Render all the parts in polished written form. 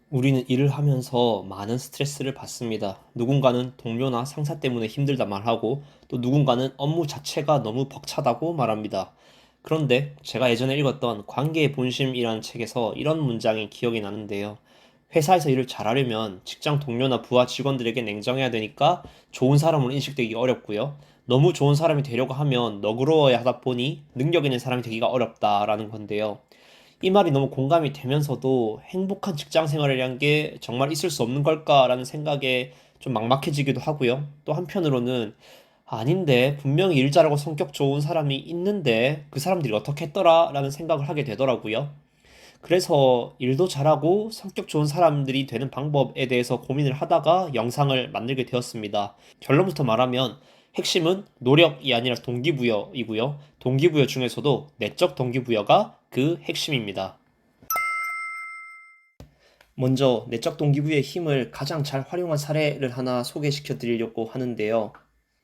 우리는 일을 하면서 많은 스트레스를 받습니다. 누군가는 동료나 상사 때문에 힘들다 말하고 또 누군가는 업무 자체가 너무 벅차다고 말합니다. 그런데 제가 예전에 읽었던 관계의 본심이라는 책에서 이런 문장이 기억이 나는데요. 회사에서 일을 잘하려면 직장 동료나 부하 직원들에게 냉정해야 되니까 좋은 사람으로 인식되기 어렵고요. 너무 좋은 사람이 되려고 하면 너그러워야 하다 보니 능력 있는 사람이 되기가 어렵다라는 건데요. 이 말이 너무 공감이 되면서도 행복한 직장 생활이란 게 정말 있을 수 없는 걸까라는 생각에 좀 막막해지기도 하고요. 또 한편으로는 아닌데 분명히 일 잘하고 성격 좋은 사람이 있는데 그 사람들이 어떻게 했더라 라는 생각을 하게 되더라고요. 그래서 일도 잘하고 성격 좋은 사람들이 되는 방법에 대해서 고민을 하다가 영상을 만들게 되었습니다. 결론부터 말하면 핵심은 노력이 아니라 동기부여이고요. 동기부여 중에서도 내적 동기부여가 그 핵심입니다. 먼저 내적 동기부여의 힘을 가장 잘 활용한 사례를 하나 소개시켜 드리려고 하는데요.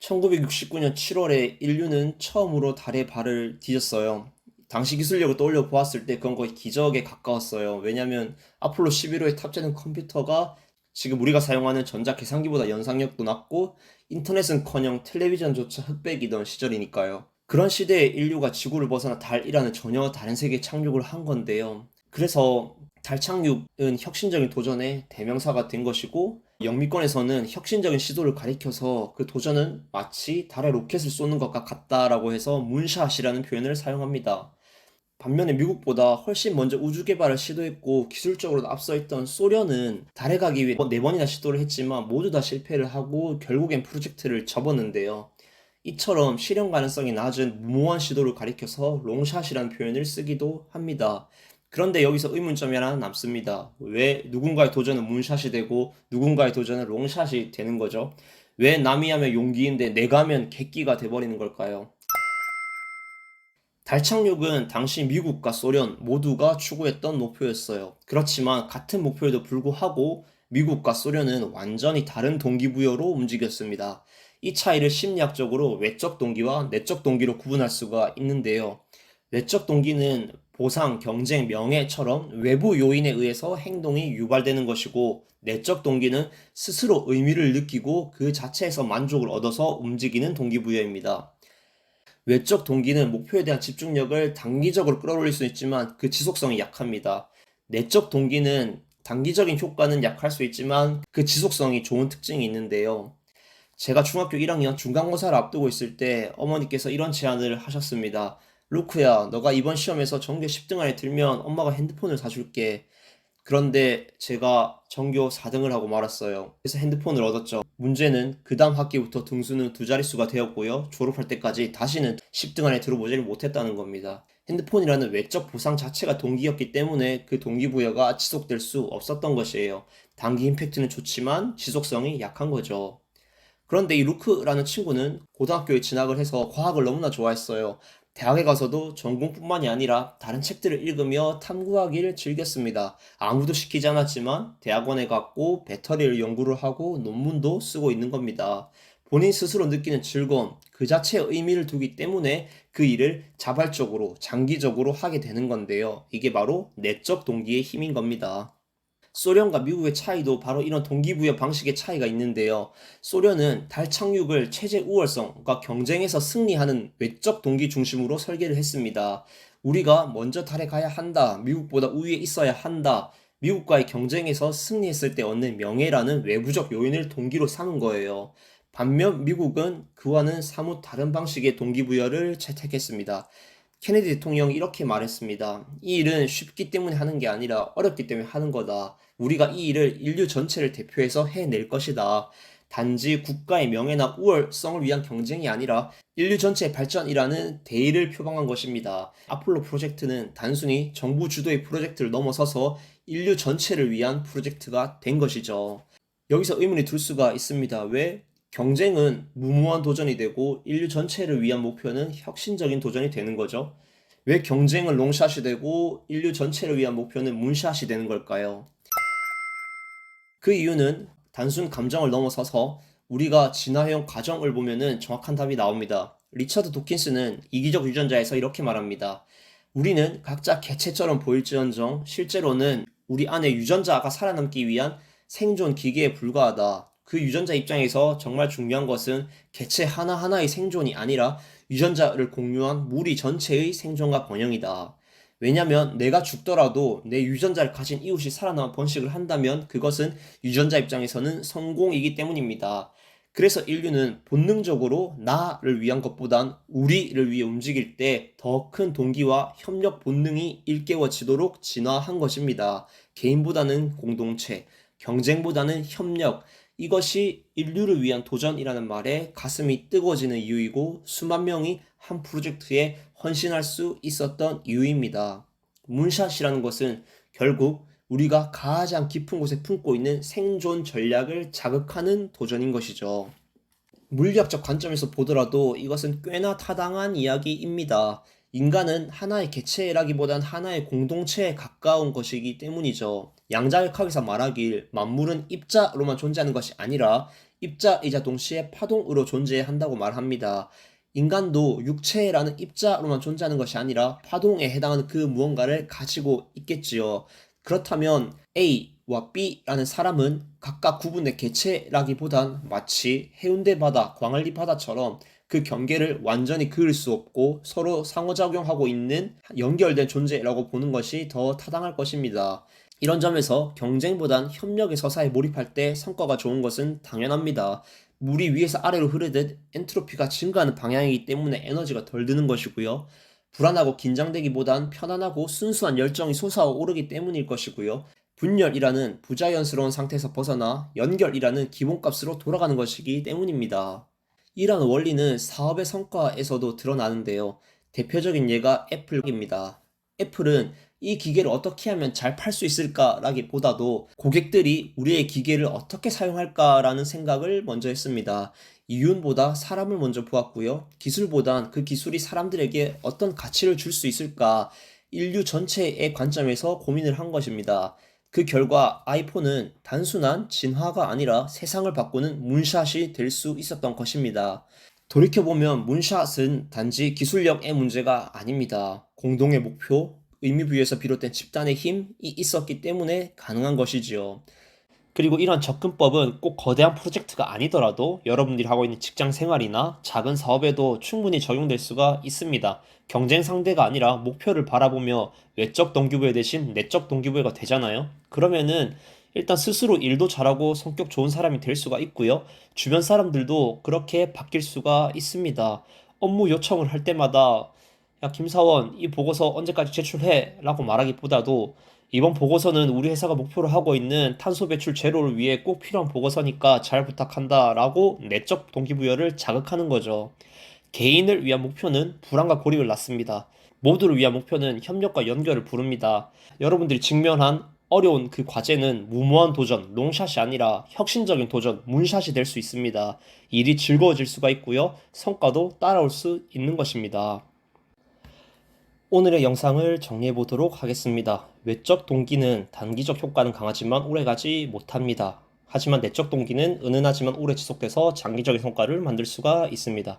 1969년 7월에 인류는 처음으로 달에 발을 디뎠어요. 당시 기술력을 떠올려 보았을 때 그건 거의 기적에 가까웠어요. 왜냐면 아폴로 11호에 탑재된 컴퓨터가 지금 우리가 사용하는 전자 계산기보다 연상력도 낮고 인터넷은커녕 텔레비전조차 흑백이던 시절이니까요. 그런 시대에 인류가 지구를 벗어나 달이라는 전혀 다른 세계에 착륙을 한 건데요. 그래서 달 착륙은 혁신적인 도전의 대명사가 된 것이고, 영미권에서는 혁신적인 시도를 가리켜서 그 도전은 마치 달에 로켓을 쏘는 것과 같다라고 해서 문샷이라는 표현을 사용합니다. 반면에 미국보다 훨씬 먼저 우주 개발을 시도했고 기술적으로 앞서 있던 소련은 달에 가기 위해 4번이나 시도를 했지만 모두 다 실패를 하고 결국엔 프로젝트를 접었는데요. 이처럼 실현 가능성이 낮은 무모한 시도를 가리켜서 롱샷이라는 표현을 쓰기도 합니다. 그런데 여기서 의문점이 하나 남습니다. 왜 누군가의 도전은 문샷이 되고 누군가의 도전은 롱샷이 되는 거죠? 왜 남이 하면 용기인데 내가 하면 객기가 돼버리는 걸까요? 달 착륙은 당시 미국과 소련 모두가 추구했던 목표였어요. 그렇지만 같은 목표에도 불구하고 미국과 소련은 완전히 다른 동기부여로 움직였습니다. 이 차이를 심리학적으로 외적 동기와 내적 동기로 구분할 수가 있는데요. 외적 동기는 보상, 경쟁, 명예처럼 외부 요인에 의해서 행동이 유발되는 것이고, 내적 동기는 스스로 의미를 느끼고 그 자체에서 만족을 얻어서 움직이는 동기부여입니다. 외적 동기는 목표에 대한 집중력을 단기적으로 끌어올릴 수 있지만 그 지속성이 약합니다. 내적 동기는 단기적인 효과는 약할 수 있지만 그 지속성이 좋은 특징이 있는데요. 제가 중학교 1학년 중간고사를 앞두고 있을 때 어머니께서 이런 제안을 하셨습니다. 루크야, 너가 이번 시험에서 전교 10등 안에 들면 엄마가 핸드폰을 사줄게. 그런데 제가 전교 4등을 하고 말았어요. 그래서 핸드폰을 얻었죠. 문제는 그 다음 학기부터 등수는 두 자릿수가 되었고요. 졸업할 때까지 다시는 10등 안에 들어보지를 못했다는 겁니다. 핸드폰이라는 외적 보상 자체가 동기였기 때문에 그 동기부여가 지속될 수 없었던 것이에요. 단기 임팩트는 좋지만 지속성이 약한 거죠. 그런데 이 루크라는 친구는 고등학교에 진학을 해서 과학을 너무나 좋아했어요. 대학에 가서도 전공뿐만이 아니라 다른 책들을 읽으며 탐구하기를 즐겼습니다. 아무도 시키지 않았지만 대학원에 갔고 배터리를 연구를 하고 논문도 쓰고 있는 겁니다. 본인 스스로 느끼는 즐거움, 그 자체에 의미를 두기 때문에 그 일을 자발적으로 장기적으로 하게 되는 건데요. 이게 바로 내적 동기의 힘인 겁니다. 소련과 미국의 차이도 바로 이런 동기부여 방식의 차이가 있는데요. 소련은 달 착륙을 체제 우월성과 경쟁에서 승리하는 외적 동기 중심으로 설계를 했습니다. 우리가 먼저 달에 가야 한다. 미국보다 우위에 있어야 한다. 미국과의 경쟁에서 승리했을 때 얻는 명예라는 외부적 요인을 동기로 삼은 거예요. 반면 미국은 그와는 사뭇 다른 방식의 동기부여를 채택했습니다. 케네디 대통령이 이렇게 말했습니다. 이 일은 쉽기 때문에 하는 게 아니라 어렵기 때문에 하는 거다. 우리가 이 일을 인류 전체를 대표해서 해낼 것이다. 단지 국가의 명예나 우월성을 위한 경쟁이 아니라 인류 전체의 발전이라는 대의를 표방한 것입니다. 아폴로 프로젝트는 단순히 정부 주도의 프로젝트를 넘어서서 인류 전체를 위한 프로젝트가 된 것이죠. 여기서 의문이 들 수가 있습니다. 왜 경쟁은 무모한 도전이 되고 인류 전체를 위한 목표는 혁신적인 도전이 되는 거죠? 왜 경쟁은 롱샷이 되고 인류 전체를 위한 목표는 문샷이 되는 걸까요? 그 이유는 단순 감정을 넘어서서 우리가 진화해온 과정을 보면은 정확한 답이 나옵니다. 리처드 도킨스는 이기적 유전자에서 이렇게 말합니다. 우리는 각자 개체처럼 보일지언정 실제로는 우리 안에 유전자가 살아남기 위한 생존 기계에 불과하다. 그 유전자 입장에서 정말 중요한 것은 개체 하나하나의 생존이 아니라 유전자를 공유한 무리 전체의 생존과 번영이다. 왜냐면 내가 죽더라도 내 유전자를 가진 이웃이 살아남아 번식을 한다면 그것은 유전자 입장에서는 성공이기 때문입니다. 그래서 인류는 본능적으로 나를 위한 것보단 우리를 위해 움직일 때 더 큰 동기와 협력 본능이 일깨워지도록 진화한 것입니다. 개인보다는 공동체, 경쟁보다는 협력, 이것이 인류를 위한 도전이라는 말에 가슴이 뜨거워지는 이유이고 수만 명이 한 프로젝트에 헌신할 수 있었던 이유입니다. 문샷이라는 것은 결국 우리가 가장 깊은 곳에 품고 있는 생존 전략을 자극하는 도전인 것이죠. 물리학적 관점에서 보더라도 이것은 꽤나 타당한 이야기입니다. 인간은 하나의 개체라기보단 하나의 공동체에 가까운 것이기 때문이죠. 양자역학에서 말하길 만물은 입자로만 존재하는 것이 아니라 입자이자 동시에 파동으로 존재한다고 말합니다. 인간도 육체라는 입자로만 존재하는 것이 아니라 파동에 해당하는 그 무언가를 가지고 있겠지요. 그렇다면 A와 B라는 사람은 각각 구분된 개체라기보단 마치 해운대 바다, 광안리 바다처럼 그 경계를 완전히 그을 수 없고 서로 상호작용하고 있는 연결된 존재라고 보는 것이 더 타당할 것입니다. 이런 점에서 경쟁보단 협력의 서사에 몰입할 때 성과가 좋은 것은 당연합니다. 물이 위에서 아래로 흐르듯 엔트로피가 증가하는 방향이기 때문에 에너지가 덜 드는 것이고요. 불안하고 긴장되기보단 편안하고 순수한 열정이 솟아오르기 때문일 것이고요. 분열이라는 부자연스러운 상태에서 벗어나 연결이라는 기본값으로 돌아가는 것이기 때문입니다. 이런 원리는 사업의 성과에서도 드러나는데요. 대표적인 예가 애플입니다. 애플은 이 기계를 어떻게 하면 잘 팔 수 있을까라기보다도 고객들이 우리의 기계를 어떻게 사용할까라는 생각을 먼저 했습니다. 이윤보다 사람을 먼저 보았고요. 기술보단 그 기술이 사람들에게 어떤 가치를 줄 수 있을까 인류 전체의 관점에서 고민을 한 것입니다. 그 결과 아이폰은 단순한 진화가 아니라 세상을 바꾸는 문샷이 될 수 있었던 것입니다. 돌이켜보면 문샷은 단지 기술력의 문제가 아닙니다. 공동의 목표, 의미부여에서 비롯된 집단의 힘이 있었기 때문에 가능한 것이지요. 그리고 이런 접근법은 꼭 거대한 프로젝트가 아니더라도 여러분들이 하고 있는 직장 생활이나 작은 사업에도 충분히 적용될 수가 있습니다. 경쟁 상대가 아니라 목표를 바라보며 외적 동기부여 대신 내적 동기부여가 되잖아요. 그러면은 일단 스스로 일도 잘하고 성격 좋은 사람이 될 수가 있고요. 주변 사람들도 그렇게 바뀔 수가 있습니다. 업무 요청을 할 때마다 야, 김사원, 이 보고서 언제까지 제출해? 라고 말하기보다도 이번 보고서는 우리 회사가 목표로 하고 있는 탄소 배출 제로를 위해 꼭 필요한 보고서니까 잘 부탁한다 라고 내적 동기부여를 자극하는 거죠. 개인을 위한 목표는 불안과 고립을 낳습니다. 모두를 위한 목표는 협력과 연결을 부릅니다. 여러분들이 직면한 어려운 그 과제는 무모한 도전, 롱샷이 아니라 혁신적인 도전, 문샷이 될 수 있습니다. 일이 즐거워질 수가 있고요. 성과도 따라올 수 있는 것입니다. 오늘의 영상을 정리해 보도록 하겠습니다. 외적 동기는 단기적 효과는 강하지만 오래가지 못합니다. 하지만 내적 동기는 은은하지만 오래 지속돼서 장기적인 성과를 만들 수가 있습니다.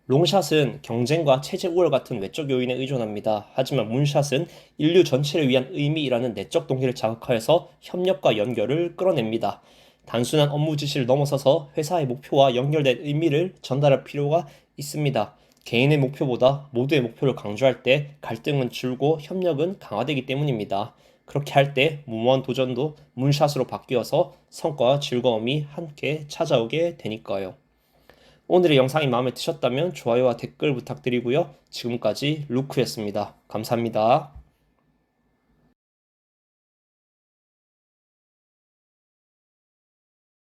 롱샷은 경쟁과 체제 우월 같은 외적 요인에 의존합니다. 하지만 문샷은 인류 전체를 위한 의미라는 내적 동기를 자극하여서 협력과 연결을 끌어냅니다. 단순한 업무 지시를 넘어서서 회사의 목표와 연결된 의미를 전달할 필요가 있습니다. 개인의 목표보다 모두의 목표를 강조할 때 갈등은 줄고 협력은 강화되기 때문입니다. 그렇게 할 때 무모한 도전도 문샷으로 바뀌어서 성과와 즐거움이 함께 찾아오게 되니까요. 오늘의 영상이 마음에 드셨다면 좋아요와 댓글 부탁드리고요. 지금까지 루크였습니다. 감사합니다.